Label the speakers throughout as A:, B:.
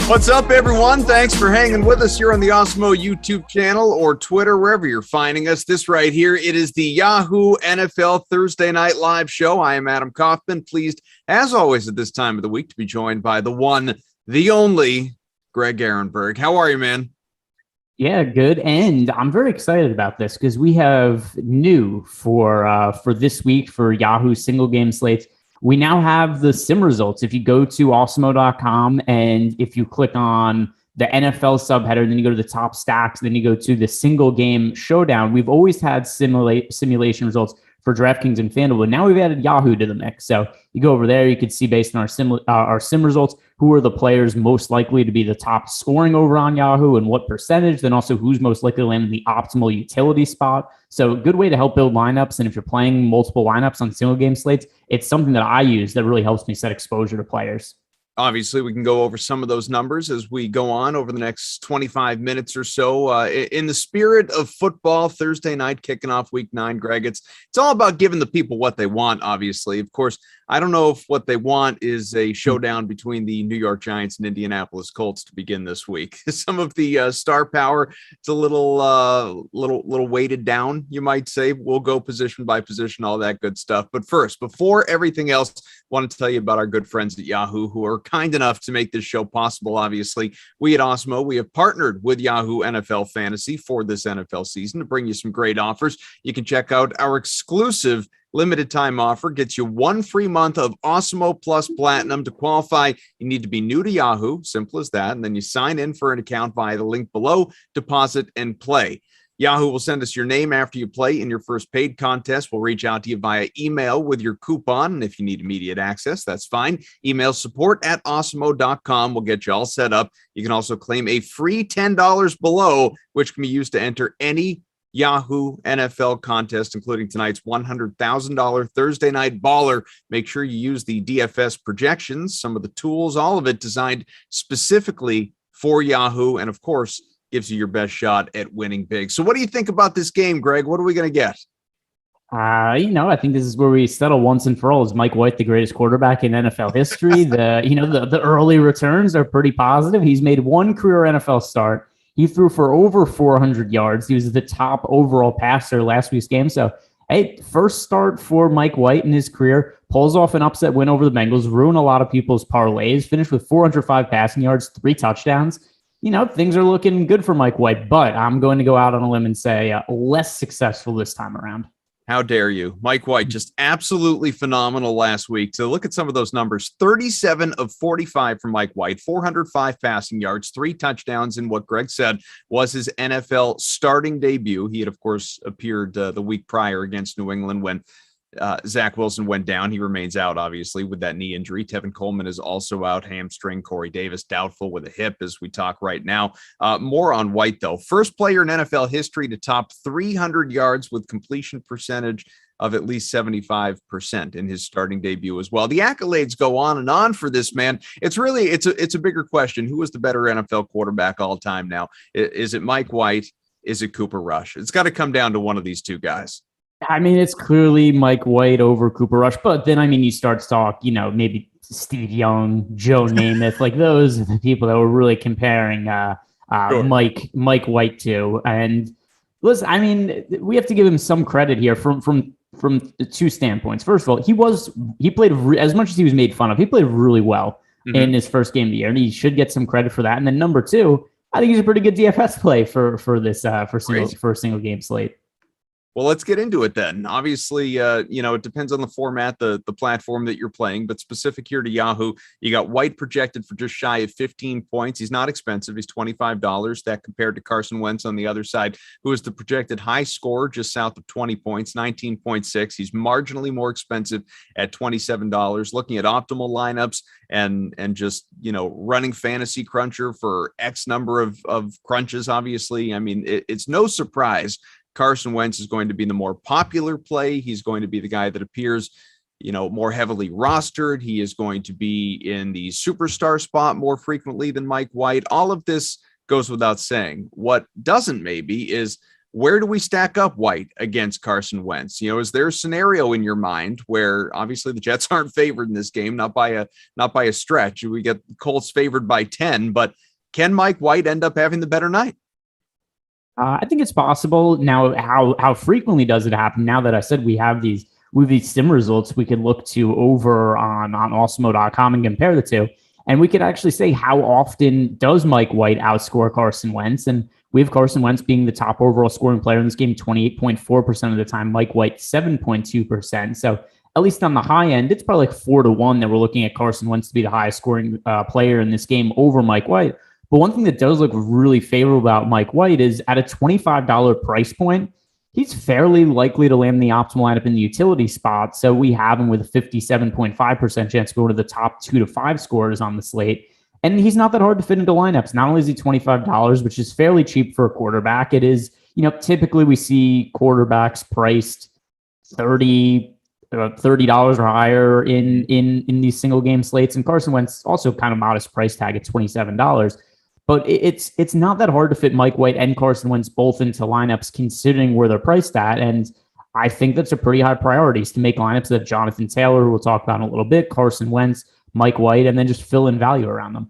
A: What's up, everyone? Thanks for hanging with us here on the Awesemo YouTube channel or Twitter, wherever you're finding us. This right here, it is the Yahoo NFL Thursday Night Live show. I am Adam Kaufman, pleased, as always, at this time of the week to be joined by the one, the only, Greg Ehrenberg. How are you, man?
B: Yeah, good. And I'm very excited about this because we have new for this week for Yahoo single game slates. We now have the sim results. If you go to awesemo.com and if you click on the NFL subheader, then you go to the top stacks, then you go to the single game showdown. We've always had simulation results for DraftKings and FanDuel, but now we've added Yahoo to the mix. So you go over there, you can see based on our sim results, who are the players most likely to be the top scoring over on Yahoo and what percentage, then also who's most likely to land in the optimal utility spot. So a good way to help build lineups. And if you're playing multiple lineups on single game slates, it's something that I use that really helps me set exposure to players.
A: Obviously, we can go over some of those numbers as we go on over the next 25 minutes or so. In the spirit of football, Thursday night kicking off week 9, Greg, it's all about giving the people what they want, obviously. Of course, I don't know if what they want is a showdown between the New York Giants and Indianapolis Colts to begin this week. Some of the star power, it's a little weighted down, you might say. We'll go position by position, all that good stuff. But first, before everything else, I want to tell you about our good friends at Yahoo who are kind enough to make this show possible. Obviously, we at Awesemo, we have partnered with Yahoo NFL Fantasy for this NFL season to bring you some great offers. You can check out our exclusive limited time offer. Gets you 1 free month of Awesemo Plus Platinum. To qualify, you need to be new to Yahoo, simple as that, and then you sign in for an account via the link below, deposit and play. Yahoo will send us your name after you play in your first paid contest. We'll reach out to you via email with your coupon, and if you need immediate access, that's fine. Email support@awesemo.com. We'll get you all set up. You can also claim a free $10 below, which can be used to enter any Yahoo NFL contest, including tonight's $100,000 Thursday night baller. Make sure you use the DFS projections, some of the tools, all of it designed specifically for Yahoo, and of course, gives you your best shot at winning big. So what do you think about this game, Greg? What are we going to get?
B: I think this is where we settle once and for all. Is Mike White the greatest quarterback in NFL history? The early returns are pretty positive. He's made one career NFL start. He threw for over 400 yards. He was the top overall passer last week's game. So, hey, first start for Mike White in his career. Pulls off an upset win over the Bengals. Ruined a lot of people's parlays. Finished with 405 passing yards, 3 touchdowns. Things are looking good for Mike White. But I'm going to go out on a limb and say less successful this time around.
A: How dare you? Mike White, just absolutely phenomenal last week. So look at some of those numbers. 37 of 45 from Mike White, 405 passing yards, 3 touchdowns in what Greg said was his NFL starting debut. He had, of course, appeared the week prior against New England when Zach Wilson went down. He remains out, obviously, with that knee injury. Tevin Coleman is also out, hamstring. Corey Davis doubtful with a hip as we talk right now. More on White, though. First player in NFL history to top 300 yards with completion percentage of at least 75% in his starting debut as well. The accolades go on and on for this man. It's a bigger question. Who is the better NFL quarterback all time now? Is it Mike White? Is it Cooper Rush? It's got to come down to one of these two guys.
B: I mean, it's clearly Mike White over Cooper Rush, but then, you start to talk, maybe Steve Young, Joe Namath, like those are the people that were really comparing sure. Mike White to. And listen, we have to give him some credit here from 2 standpoints. First of all, he played as much as he was made fun of. He played really well in his first game of the year, and he should get some credit for that. And then number 2, I think he's a pretty good DFS play for a single game slate.
A: Well, let's get into it then. Obviously, it depends on the format, the platform that you're playing, but specific here to Yahoo, you got White projected for just shy of 15 points. He's not expensive. He's $25. That compared to Carson Wentz on the other side, who is the projected high scorer just south of 20 points, 19.6. He's marginally more expensive at $27. Looking at optimal lineups and just, running fantasy cruncher for X number of crunches, obviously. It's no surprise Carson Wentz is going to be the more popular play. He's going to be the guy that appears, more heavily rostered. He is going to be in the superstar spot more frequently than Mike White. All of this goes without saying. What doesn't maybe is Where do we stack up White against Carson Wentz? Is there a scenario in your mind where obviously the Jets aren't favored in this game, not by a stretch? We get Colts favored by 10, but can Mike White end up having the better night?
B: I think it's possible. Now, how frequently does it happen? Now that I said we have these sim results, we could look to over on Awesemo.com and compare the two. And we could actually say, how often does Mike White outscore Carson Wentz? And we have Carson Wentz being the top overall scoring player in this game, 28.4% of the time. Mike White, 7.2%. So at least on the high end, it's probably like 4-1 that we're looking at Carson Wentz to be the highest scoring player in this game over Mike White. But one thing that does look really favorable about Mike White is at a $25 price point, he's fairly likely to land the optimal lineup in the utility spot. So we have him with a 57.5% chance to go to the top 2 to 5 scorers on the slate. And he's not that hard to fit into lineups. Not only is he $25, which is fairly cheap for a quarterback, it is, typically we see quarterbacks priced $30 or higher in these single game slates. And Carson Wentz also kind of modest price tag at $27. But it's not that hard to fit Mike White and Carson Wentz both into lineups considering where they're priced at. And I think that's a pretty high priority is to make lineups that Jonathan Taylor, who we'll talk about in a little bit, Carson Wentz, Mike White, and then just fill in value around them.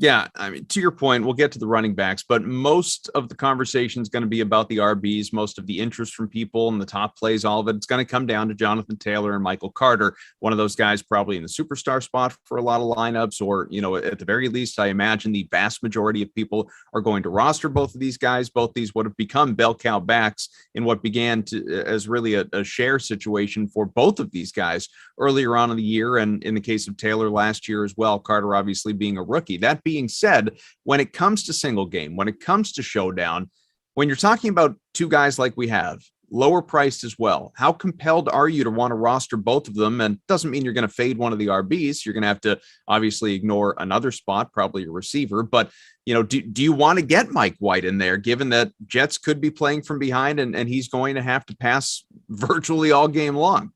A: Yeah, I mean, to your point, we'll get to the running backs, but most of the conversation is going to be about the RBs, most of the interest from people and the top plays, all of it. It's going to come down to Jonathan Taylor and Michael Carter, one of those guys probably in the superstar spot for a lot of lineups, or, at the very least, I imagine the vast majority of people are going to roster both of these guys. Both these would have become bell cow backs in what began as really a share situation for both of these guys earlier on in the year. And in the case of Taylor last year as well, Carter obviously being a rookie. That being said, when it comes to single game, when it comes to showdown, when you're talking about two guys like we have, lower priced as well, how compelled are you to want to roster both of them? And doesn't mean you're going to fade one of the RBs. You're going to have to obviously ignore another spot, probably a receiver. But, do you want to get Mike White in there, given that Jets could be playing from behind and he's going to have to pass virtually all game long?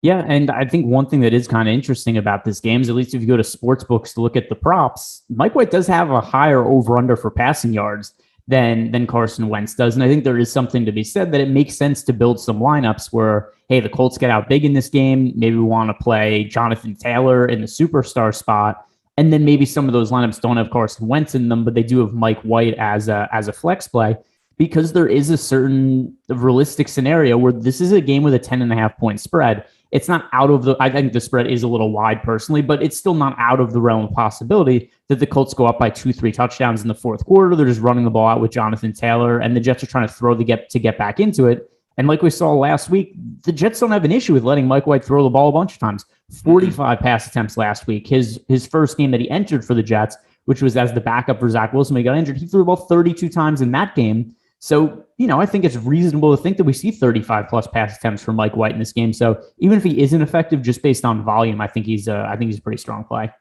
B: Yeah, and I think one thing that is kind of interesting about this game is, at least if you go to sports books to look at the props, Mike White does have a higher over-under for passing yards than Carson Wentz does. And I think there is something to be said that it makes sense to build some lineups where, hey, the Colts get out big in this game. Maybe we want to play Jonathan Taylor in the superstar spot. And then maybe some of those lineups don't have Carson Wentz in them, but they do have Mike White as a flex play, because there is a certain realistic scenario where this is a game with a 10.5 point spread. It's not out of I think the spread is a little wide personally, but it's still not out of the realm of possibility that the Colts go up by 2-3 touchdowns in the fourth quarter. They're just running the ball out with Jonathan Taylor, and the Jets are trying to throw to get back into it. And like we saw last week, the Jets don't have an issue with letting Mike White throw the ball a bunch of times. 45 pass attempts last week. His first game that he entered for the Jets, which was as the backup for Zach Wilson when he got injured, he threw the ball 32 times in that game. So, I think it's reasonable to think that we see 35 plus pass attempts from Mike White in this game. So even if he isn't effective just based on volume, I think he's a pretty strong play.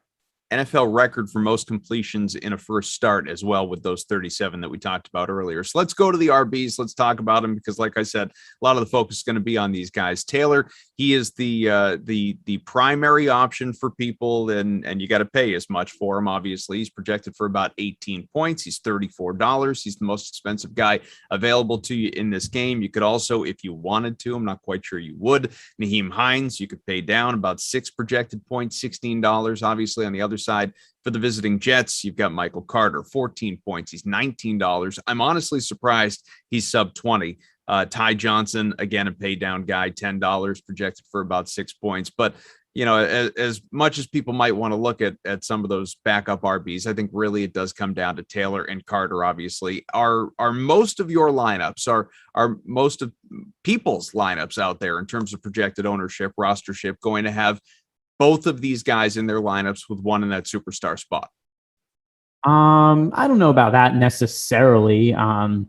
A: NFL record for most completions in a first start as well, with those 37 that we talked about earlier. So let's go to the RBs. Let's talk about them, because like I said, a lot of the focus is going to be on these guys. Taylor, he is the primary option for people, and you got to pay as much for him. Obviously, he's projected for about 18 points. He's $34. He's the most expensive guy available to you in this game. You could also, if you wanted to, I'm not quite sure you would, Nyheim Hines, you could pay down about 6 projected points, $16. Obviously, on the other side, for the visiting Jets, you've got Michael Carter, 14 points. He's $19. I'm honestly surprised he's sub 20. Ty Johnson, again, a pay down guy, $10, projected for about 6 points. But, as much as people might want to look at some of those backup RBs, I think really it does come down to Taylor and Carter, obviously. Are most of your lineups, are most of people's lineups out there in terms of projected ownership, rostership, going to have both of these guys in their lineups with one in that superstar spot?
B: I don't know about that necessarily. I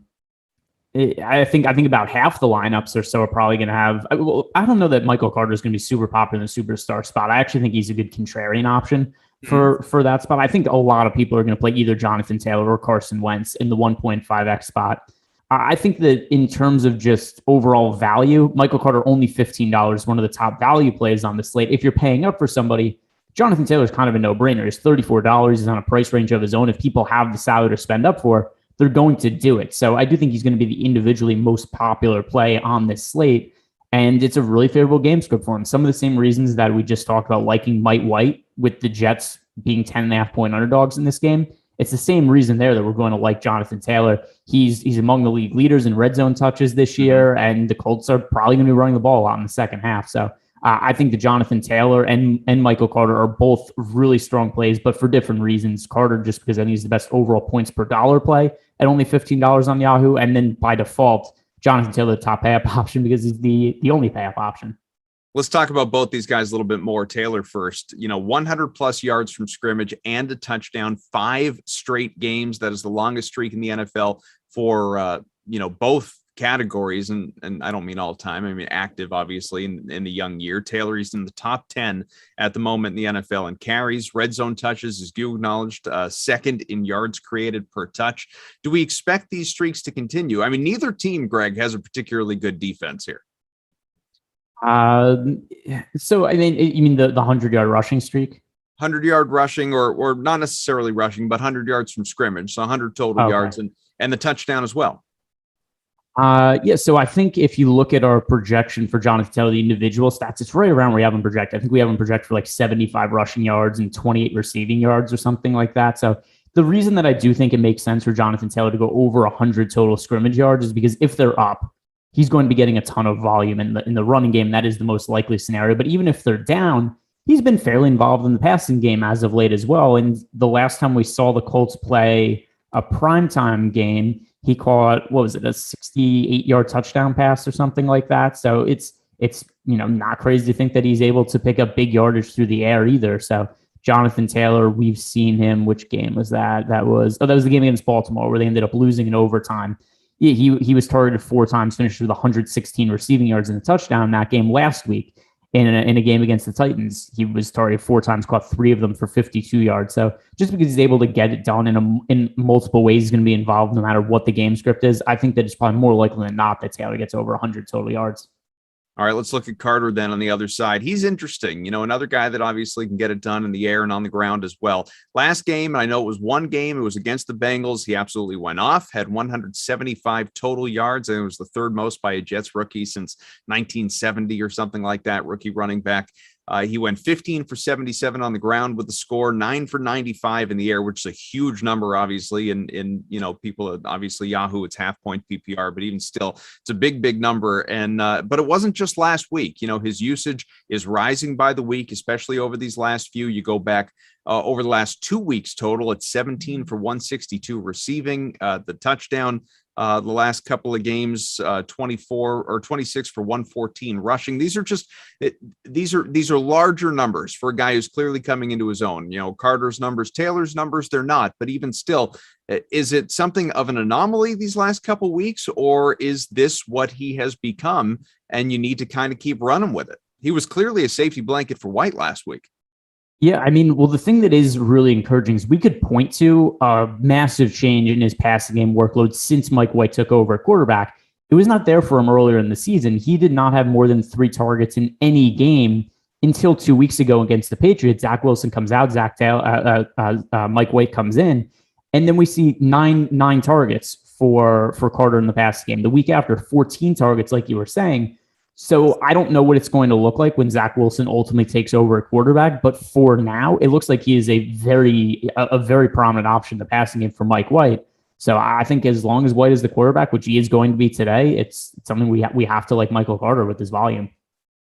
B: think about half the lineups or so are probably going to have. I don't know that Michael Carter is going to be super popular in the superstar spot. I actually think he's a good contrarian option for that spot. I think a lot of people are going to play either Jonathan Taylor or Carson Wentz in the 1.5x spot. I think that in terms of just overall value, Michael Carter, only $15, one of the top value plays on the slate. If you're paying up for somebody, Jonathan Taylor is kind of a no-brainer. He's $34. He's on a price range of his own. If people have the salary to spend up for, they're going to do it. So I do think he's going to be the individually most popular play on this slate. And it's a really favorable game script for him. Some of the same reasons that we just talked about liking Mike White with the Jets being 10.5-point underdogs in this game. It's the same reason there that we're going to like Jonathan Taylor. He's among the league leaders in red zone touches this year, and the Colts are probably going to be running the ball a lot in the second half. So I think that Jonathan Taylor and Michael Carter are both really strong plays, but for different reasons. Carter, just because I think he's the best overall points per dollar play at only $15 on Yahoo, and then by default, Jonathan Taylor, the top pay-up option, because he's the only pay-up option.
A: Let's talk about both these guys a little bit more. Taylor first, 100 plus yards from scrimmage and a touchdown, 5 straight games. That is the longest streak in the NFL for, both categories. And I don't mean all time. I mean, active, obviously, in the young year. Taylor, he's in the top 10 at the moment in the NFL in carries. Red zone touches, as you acknowledged, second in yards created per touch. Do we expect these streaks to continue? I mean, neither team, Greg, has a particularly good defense here.
B: So I mean, you mean the 100-yard rushing streak?
A: 100-yard rushing, or not necessarily rushing, but 100 yards from scrimmage, so 100 total yards, and the touchdown as well.
B: So I think if you look at our projection for Jonathan Taylor, the individual stats, it's right around where we have him projected. I think we have him projected for like 75 rushing yards and 28 receiving yards or something like that. So the reason that I do think it makes sense for Jonathan Taylor to go over 100 total scrimmage yards is because if they're up, he's going to be getting a ton of volume in the running game. That is the most likely scenario. But even if they're down, he's been fairly involved in the passing game as of late as well. And the last time we saw the Colts play a primetime game, he caught, a 68-yard touchdown pass or something like that. So it's not crazy to think that he's able to pick up big yardage through the air either. So Jonathan Taylor, we've seen him. Which game was that? That was the game against Baltimore where they ended up losing in overtime. He was targeted 4 times, finished with 116 receiving yards and a touchdown in that game last week. In a game against the Titans, he was targeted 4 times, caught 3 of them for 52 yards. So just because he's able to get it done in multiple ways, he's going to be involved no matter what the game script is. I think that it's probably more likely than not that Taylor gets over 100 total yards.
A: All right, let's look at Carter then on the other side. He's interesting. Another guy that obviously can get it done in the air and on the ground as well. Last game, I know it was one game. It was against the Bengals. He absolutely went off, had 175 total yards, and it was the third most by a Jets rookie since 1970 or something like that, rookie running back. He went 15 for 77 on the ground with the score, 9 for 95 in the air, which is a huge number, obviously. And people, obviously Yahoo, it's half point PPR, but even still, it's a big number. And but it wasn't just last week. His usage is rising by the week, especially over these last few. You go back over the last 2 weeks total, it's 17 for 162 receiving, the touchdown. The last couple of games, 24 or 26 for 114 rushing. These are larger numbers for a guy who's clearly coming into his own. Carter's numbers, Taylor's numbers, they're not. But even still, is it something of an anomaly these last couple of weeks, or is this what he has become and you need to kind of keep running with it? He was clearly a safety blanket for White last week.
B: Yeah, I mean, the thing that is really encouraging is we could point to a massive change in his passing game workload since Mike White took over at quarterback. It was not there for him earlier in the season. He did not have more than 3 targets in any game until 2 weeks ago against the Patriots. Zach Wilson comes out, Mike White comes in, and then we see nine targets for Carter in the passing game. The week after, 14 targets, like you were saying. So I don't know what it's going to look like when Zach Wilson ultimately takes over at quarterback, but for now, it looks like he is a very prominent option in the passing game for Mike White. So I think as long as White is the quarterback, which he is going to be today, it's something we have to like Michael Carter with his volume.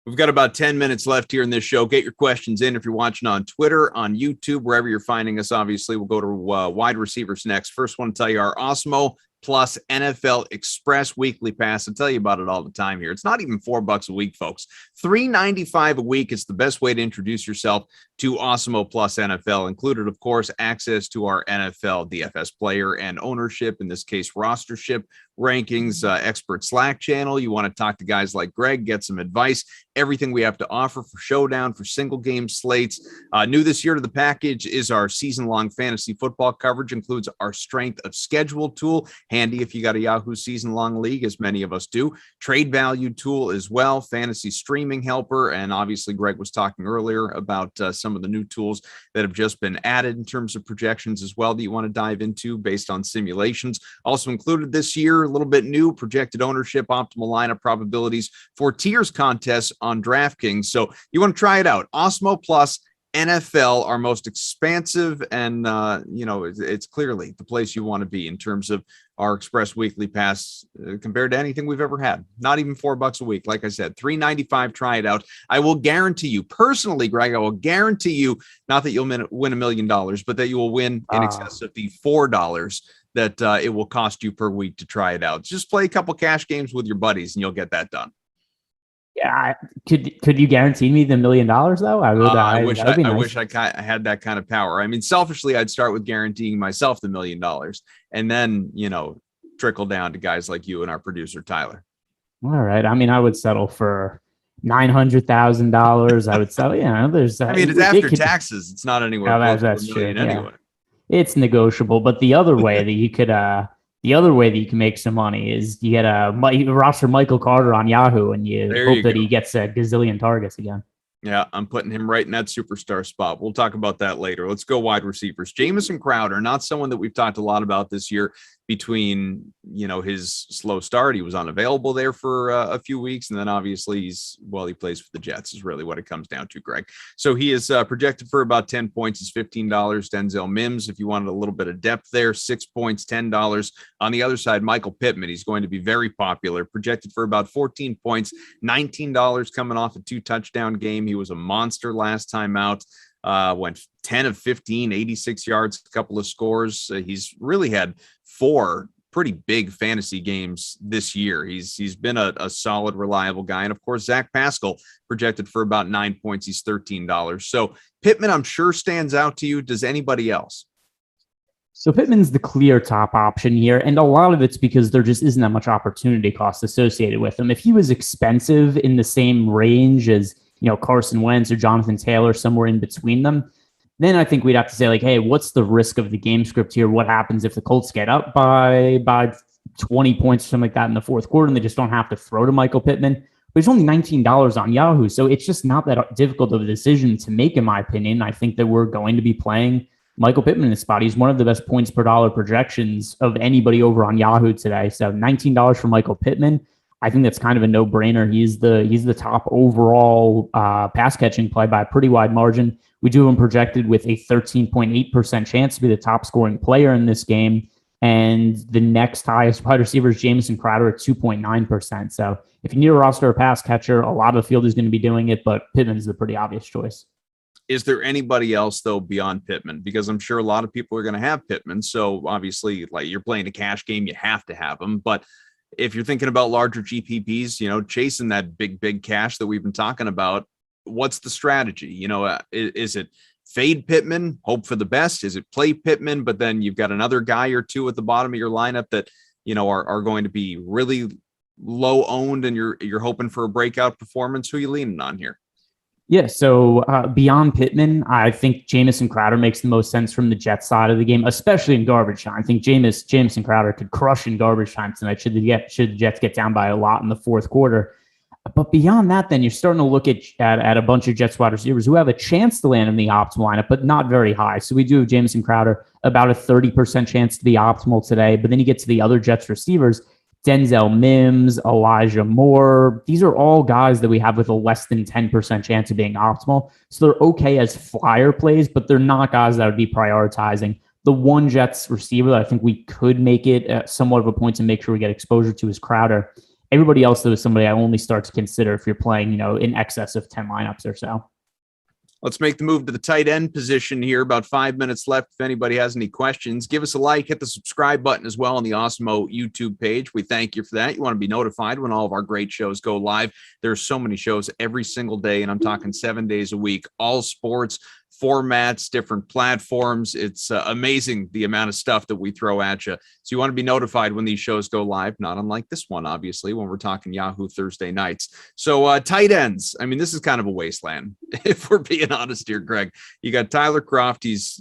A: We've got about 10 minutes left here in this show. Get your questions in if you're watching on Twitter, on YouTube, wherever you're finding us. Obviously, we'll go to wide receivers next. First one to tell you our Awesemo plus NFL Express weekly pass. I tell you about it all the time here. It's not even $4 a week, folks. $3.95 a week is the best way to introduce yourself to Awesemo plus NFL. Included, of course, access to our NFL DFS player and ownership, in this case, rostership, rankings, expert Slack channel. You want to talk to guys like Greg, get some advice, everything we have to offer for Showdown, for single game slates. New this year to the package is our season-long fantasy football coverage, includes our strength of schedule tool, handy if you got a Yahoo season-long league, as many of us do. Trade value tool as well, fantasy streaming helper, and obviously Greg was talking earlier about some of the new tools that have just been added in terms of projections as well that you want to dive into based on simulations. Also included this year, a little bit new, projected ownership, optimal lineup probabilities for tiers contests on DraftKings. So you want to try it out. Awesemo Plus NFL, our most expansive, and it's clearly the place you want to be in terms of our Express Weekly Pass compared to anything we've ever had. Not even $4 a week. Like I said, $3.95. Try it out. I will guarantee you, personally, Greg, I will guarantee you, not that you'll win $1 million, but that you will win in excess of the $4 that it will cost you per week to try it out. Just play a couple cash games with your buddies, and you'll get that done.
B: Yeah, could you guarantee me the $1 million though?
A: I wish I had that kind of power. I mean, selfishly, I'd start with guaranteeing myself the $1 million, and then trickle down to guys like you and our producer Tyler.
B: All right. I mean, I would settle for $900,000. I would settle. There's.
A: It's after taxes. It's not anywhere close
B: that's
A: to $1 million
B: true.
A: anyway.
B: It's negotiable, but the other way that you could. The other way that you can make some money is you get a roster Michael Carter on Yahoo, and you hope that he gets a gazillion targets again.
A: Yeah, I'm putting him right in that superstar spot. We'll talk about that later. Let's go wide receivers. Jamison Crowder, not someone that we've talked a lot about this year between, his slow start. He was unavailable there for a few weeks. And then obviously he plays for the Jets is really what it comes down to, Greg. So he is projected for about 10 points. Is $15. Denzel Mims, if you wanted a little bit of depth there, 6 points, $10. On the other side, Michael Pittman, he's going to be very popular, projected for about 14 points, $19 coming off a 2-touchdown game. He was a monster last time out. Went 10 of 15, 86 yards, a couple of scores. He's really had 4 pretty big fantasy games this year. He's been a solid, reliable guy. And of course, Zach Pascal projected for about 9 points. He's $13. So Pittman, I'm sure, stands out to you. Does anybody else?
B: So Pittman's the clear top option here. And a lot of it's because there just isn't that much opportunity cost associated with him. If he was expensive in the same range as Carson Wentz or Jonathan Taylor, somewhere in between them, then I think we'd have to say, hey, what's the risk of the game script here? What happens if the Colts get up by 20 points or something like that in the fourth quarter and they just don't have to throw to Michael Pittman? But he's only $19 on Yahoo, so it's just not that difficult of a decision to make, in my opinion. I think that we're going to be playing Michael Pittman in this spot. He's one of the best points per dollar projections of anybody over on Yahoo today. So $19 for Michael Pittman. I think that's kind of a no-brainer. He's the top overall pass catching play by a pretty wide margin. We do have him projected with a 13.8% chance to be the top scoring player in this game. And the next highest wide receiver is Jamison Crowder at 2.9%. So if you need a roster or pass catcher, a lot of the field is going to be doing it, but Pittman is the pretty obvious choice.
A: Is there anybody else, though, beyond Pittman? Because I'm sure a lot of people are going to have Pittman. So obviously, like, you're playing a cash game, you have to have him. But if you're thinking about larger GPPs, chasing that big cash that we've been talking about, what's the strategy? Is it fade Pittman, hope for the best? Is it play Pittman, but then you've got another guy or two at the bottom of your lineup that, are going to be really low owned and you're hoping for a breakout performance? Who are you leaning on here?
B: Yeah, so beyond Pittman, I think Jamison Crowder makes the most sense from the Jets side of the game, especially in garbage time. I think Jamison Crowder could crush in garbage time tonight should the Jets get down by a lot in the fourth quarter. But beyond that, then you're starting to look at a bunch of Jets wide receivers who have a chance to land in the optimal lineup, but not very high. So we do have Jamison Crowder, about a 30% chance to be optimal today. But then you get to the other Jets receivers, Denzel Mims, Elijah Moore. These are all guys that we have with a less than 10% chance of being optimal. So they're okay as flyer plays, but they're not guys that would be prioritizing. The one Jets receiver that I think we could make it somewhat of a point to make sure we get exposure to is Crowder. Everybody else, though, is somebody I only start to consider if you're playing, in excess of 10 lineups or so.
A: Let's make the move to the tight end position here. About 5 minutes left. If anybody has any questions, give us a like, hit the subscribe button as well on the Awesemo YouTube page. We thank you for that. You want to be notified when all of our great shows go live. There's so many shows every single day, and I'm talking 7 days a week, all sports, formats, different platforms. It's amazing the amount of stuff that we throw at you. So you want to be notified when these shows go live, not unlike this one, obviously, when we're talking Yahoo Thursday nights. So tight ends, I mean, this is kind of a wasteland, if we're being honest here, Greg. You got Tyler Kroft. He's,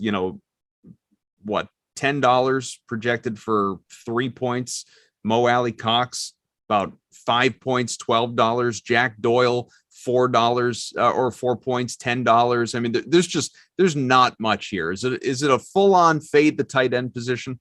A: what, $10 projected for 3 points. Mo Alley Cox, about 5 points, $12. Jack Doyle, $4 or 4 points, $10. I mean, there's not much here. Is it a full-on fade the tight end position?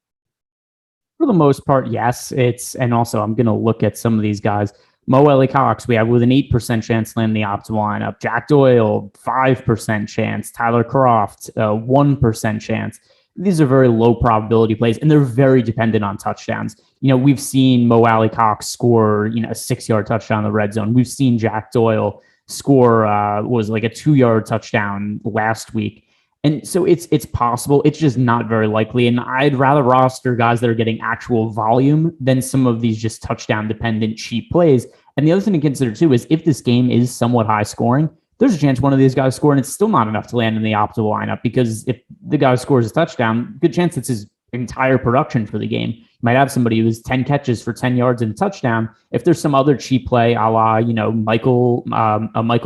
B: For the most part, yes. And also I'm going to look at some of these guys. Mo Alley Cox, we have with an 8% chance to land the optimal lineup. Jack Doyle, 5% chance. Tyler Kroft, 1% chance. These are very low probability plays, and they're very dependent on touchdowns. We've seen Mo Alley Cox score, a 6-yard touchdown in the red zone. We've seen Jack Doyle score was like a 2-yard touchdown last week. And so it's possible. It's just not very likely. And I'd rather roster guys that are getting actual volume than some of these just touchdown dependent cheap plays. And the other thing to consider too is if this game is somewhat high scoring, there's a chance one of these guys score and it's still not enough to land in the optimal lineup, because if the guy scores a touchdown, good chance it's his entire production for the game. You might have somebody who has 10 catches for 10 yards and a touchdown. If there's some other cheap play, a la, Michael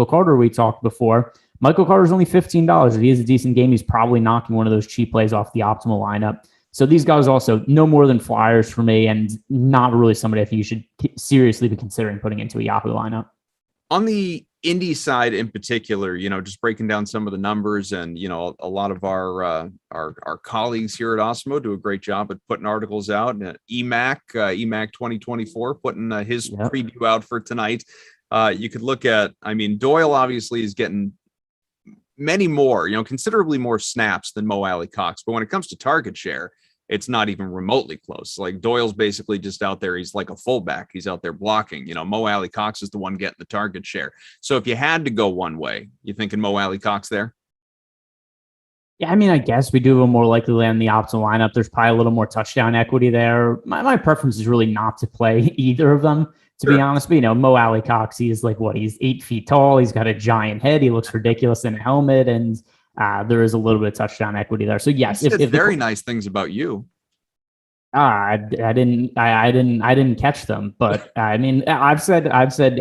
B: Carter we talked before, Michael Carter's only $15. If he has a decent game, he's probably knocking one of those cheap plays off the optimal lineup. So these guys also no more than flyers for me, and not really somebody I think you should seriously be considering putting into a Yahoo lineup.
A: On the indie side in particular, just breaking down some of the numbers, and a lot of our colleagues here at Awesemo do a great job at putting articles out. EMAC 2024 putting his preview out for tonight. You could look at, Doyle obviously is getting many more, considerably more snaps than Mo Alley Cox, but when it comes to target share, it's not even remotely close. Like Doyle's basically just out there. He's like a fullback. He's out there blocking. Mo Alley Cox is the one getting the target share. So if you had to go one way, you thinking Mo Alley Cox there?
B: Yeah, I guess we do have a more likely land the optimal lineup. There's probably a little more touchdown equity there. My preference is really not to play either of them, to be honest. But, Mo Alley Cox, he's 8 feet tall. He's got a giant head. He looks ridiculous in a helmet, and there is a little bit of touchdown equity there. So yes,
A: if very nice things about you.
B: I didn't catch them, but I've said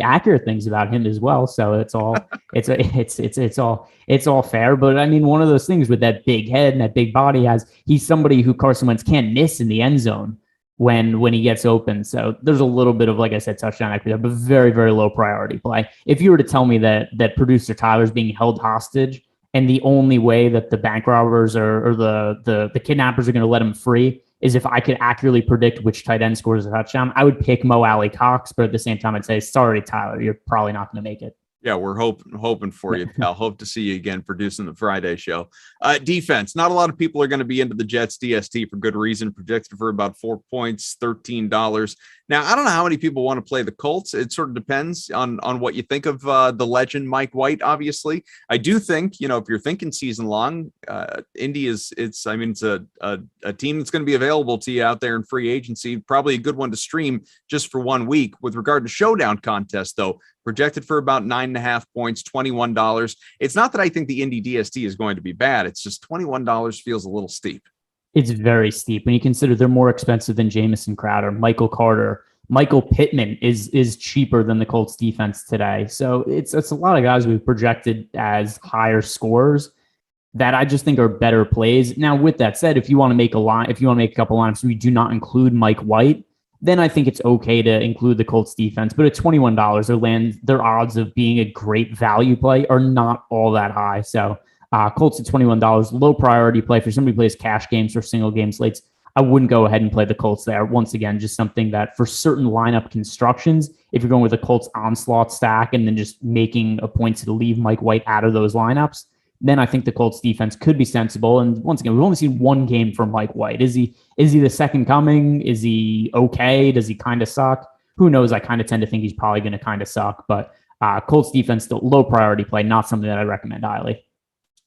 B: accurate things about him as well. So it's all it's all fair. But one of those things with that big head and that big body, he's somebody who Carson Wentz can't miss in the end zone when he gets open. So there's a little bit of, like I said, touchdown equity there, but very, very low priority play. If you were to tell me that producer Tyler's being held hostage, and the only way that the bank robbers or the kidnappers are going to let him free is if I could accurately predict which tight end scores a touchdown, I would pick Mo Alley Cox. But at the same time, I'd say, sorry, Tyler, you're probably not going to make it.
A: Yeah, we're hoping for you, pal. Hope to see you again producing the Friday show. Defense. Not a lot of people are going to be into the Jets DST for good reason. Projected for about 4 points, $13. Now, I don't know how many people want to play the Colts. It sort of depends on what you think of the legend Mike White, obviously. I do think, if you're thinking season long, Indy it's a team that's going to be available to you out there in free agency. Probably a good one to stream just for 1 week. With regard to showdown contest, though, projected for about 9.5 points, $21. It's not that I think the Indy DST is going to be bad. It's just $21 feels a little steep.
B: It's very steep when you consider they're more expensive than Jamison Crowder, Michael Carter. Michael Pittman is cheaper than the Colts defense today. So it's a lot of guys we've projected as higher scorers that I just think are better plays. Now, with that said, if you want to make a couple lineups, we do not include Mike White, then I think it's okay to include the Colts defense. But at $21, their odds of being a great value play are not all that high. So Colts at $21, low priority play for somebody who plays cash games or single game slates. I wouldn't go ahead and play the Colts there. Once again, just something that for certain lineup constructions, if you're going with a Colts onslaught stack and then just making a point to leave Mike White out of those lineups, then I think the Colts defense could be sensible. And once again, we've only seen one game from Mike White. Is he the second coming? Is he okay? Does he kind of suck? Who knows? I kind of tend to think he's probably going to kind of suck, but Colts defense, still low priority play, not something that I recommend highly.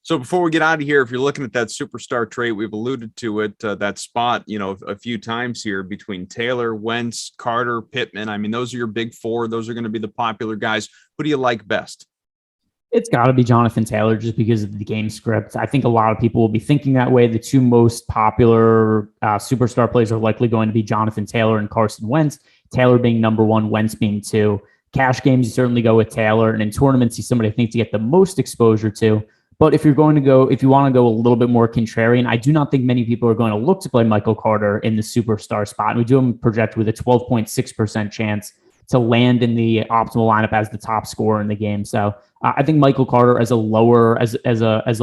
A: So before we get out of here, if you're looking at that superstar trait, we've alluded to it, that spot, a few times here between Taylor, Wentz, Carter, Pittman. Those are your big four. Those are going to be the popular guys. Who do you like best?
B: It's got to be Jonathan Taylor just because of the game script. I think a lot of people will be thinking that way. The two most popular superstar players are likely going to be Jonathan Taylor and Carson Wentz. Taylor being number one, Wentz being two. Cash games, you certainly go with Taylor. And in tournaments, he's somebody I think to get the most exposure to. But if you want to go a little bit more contrarian, I do not think many people are going to look to play Michael Carter in the superstar spot. And we do him project with a 12.6% chance to land in the optimal lineup as the top scorer in the game. So I think Michael Carter as a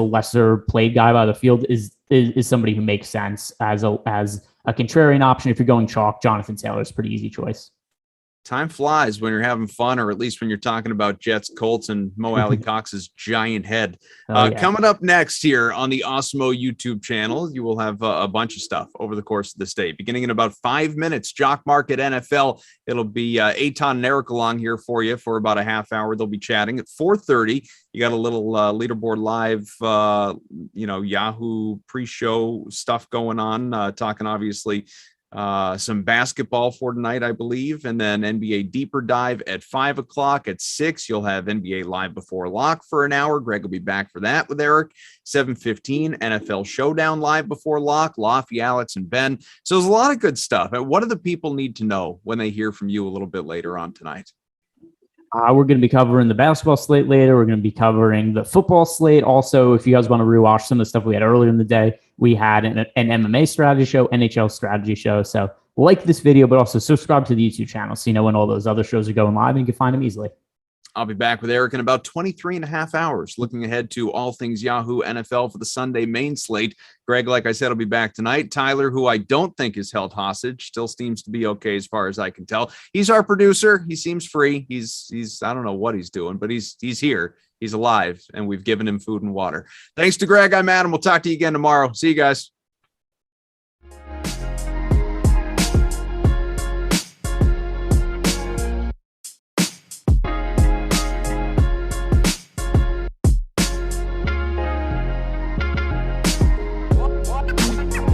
B: lesser played guy by the field is somebody who makes sense as a contrarian option. If you're going chalk, Jonathan Taylor is a pretty easy choice.
A: Time flies when you're having fun, or at least when you're talking about Jets, Colts, and Mo Alley Cox's giant head. Coming up next here on the Awesemo YouTube channel, you will have a bunch of stuff over the course of this day. Beginning in about 5 minutes, Jock Market NFL. It'll be Eitan and Eric along here for you for about a half hour. They'll be chatting at 4:30. You got a little leaderboard live, Yahoo pre-show stuff going on, talking obviously some basketball for tonight, I believe, and then NBA Deeper Dive at 5 o'clock. At 6, you'll have NBA Live Before Lock for an hour. Greg will be back for that with Eric. 7:15, NFL Showdown Live Before Lock, Lofty, Alex, and Ben. So there's a lot of good stuff. And what do the people need to know when they hear from you a little bit later on tonight?
B: We're going to be covering the basketball slate later. We're going to be covering the football slate. Also, if you guys want to rewatch some of the stuff we had earlier in the day, we had an MMA strategy show, NHL strategy show. So like this video, but also subscribe to the YouTube channel so you know when all those other shows are going live and you can find them easily.
A: I'll be back with Eric in about 23 and a half hours, looking ahead to all things Yahoo NFL for the Sunday main slate. Greg, like I said, will be back tonight. Tyler, who I don't think is held hostage, still seems to be okay as far as I can tell. He's our producer. He seems free. He's I don't know what he's doing, but he's here. He's alive, and we've given him food and water. Thanks to Greg. I'm Adam. We'll talk to you again tomorrow. See you guys.